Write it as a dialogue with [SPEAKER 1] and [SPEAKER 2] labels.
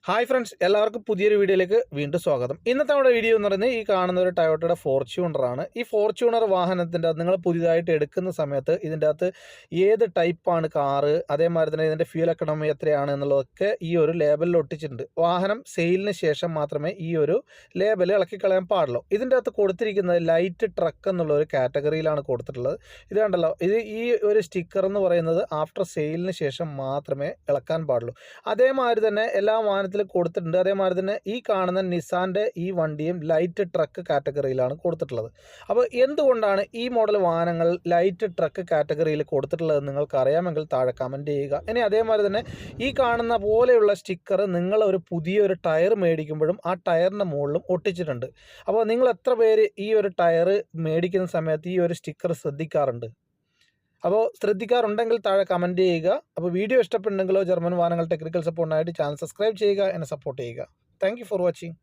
[SPEAKER 1] Hi friends, എല്ലാവർക്കും പുതിയൊരു വീഡിയോയിലേക്ക് വീണ്ടും സ്വാഗതം. ഇന്നത്തെ നമ്മുടെ വീഡിയോ എന്ന് പറയുന്നത് ഈ കാണുന്ന ഒരു ടൊയോട്ടയുടെ ഫോർച്യൂണറാണ്. ഈ ഫോർച്യൂണർ വാഹനത്തിൻ്റെ അകത്ത് നിങ്ങൾ പുതിയതായിട്ട് എടുക്കുന്ന സമയത്ത് ഇതിൻ്റെ അകത്ത് ഏത് ടൈപ്പാണ് കാറ്, അതേമാതിരി തന്നെ ഇതിൻ്റെ ഫ്യൂൽ എക്കണോമി എത്രയാണ് എന്നുള്ളതൊക്കെ ഈ ഒരു ലേബലിൽ ഒട്ടിച്ചിട്ടുണ്ട്. വാഹനം സെയിലിന് ശേഷം മാത്രമേ ഈ ഒരു ലേബൽ ഇളക്കി കളയാൻ പാടുള്ളൂ. ഇതിൻ്റെ അകത്ത് കൊടുത്തിരിക്കുന്നത് ലൈറ്റ് ട്രക്ക് എന്നുള്ള ഒരു കാറ്റഗറിയിലാണ് കൊടുത്തിട്ടുള്ളത്. ഇത് കണ്ടല്ലോ, ഈ ഒരു സ്റ്റിക്കർ എന്ന് പറയുന്നത് ആഫ്റ്റർ സെയിലിന് ശേഷം മാത്രമേ ഇളക്കാൻ പാടുള്ളൂ. അതേമാതിരി തന്നെ എല്ലാ വാഹനത്തിലും കൊടുത്തിട്ടുണ്ട്. അതേമാതിരി തന്നെ ഈ കാണുന്ന നിസാൻ്റെ ഈ വണ്ടിയും ലൈറ്റ് ട്രക്ക് കാറ്റഗറിയിലാണ് കൊടുത്തിട്ടുള്ളത്. അപ്പോൾ എന്തുകൊണ്ടാണ് ഈ മോഡൽ വാഹനങ്ങൾ ലൈറ്റ് ട്രക്ക് കാറ്റഗറിയിൽ കൊടുത്തിട്ടുള്ളത് നിങ്ങൾക്ക് അറിയാമെങ്കിൽ താഴെ കമൻറ്റ് ചെയ്യുക. ഇനി അതേമാതിരി തന്നെ ഈ കാണുന്ന പോലെയുള്ള സ്റ്റിക്കർ നിങ്ങൾ ഒരു പുതിയൊരു ടയർ മേടിക്കുമ്പോഴും ആ ടയറിൻ്റെ മുകളിലും ഒട്ടിച്ചിട്ടുണ്ട്. അപ്പോൾ നിങ്ങൾ എത്ര പേര് ഈ ഒരു ടയർ മേടിക്കുന്ന സമയത്ത് ഈ ഒരു സ്റ്റിക്കർ ശ്രദ്ധിക്കാറുണ്ട്? അപ്പോൾ ശ്രദ്ധിക്കാറുണ്ടെങ്കിൽ താഴെ കമൻറ്റ് ചെയ്യുക. അപ്പോൾ വീഡിയോ ഇഷ്ടപ്പെട്ടുണ്ടെങ്കിലോ ജർമ്മൻ വാഹനങ്ങൾ ടെക്നിക്കൽ സപ്പോർട്ടിനായിട്ട് ചാനൽ സബ്സ്ക്രൈബ് ചെയ്യുക, എന്നെ സപ്പോർട്ട് ചെയ്യുക. Thank you for watching.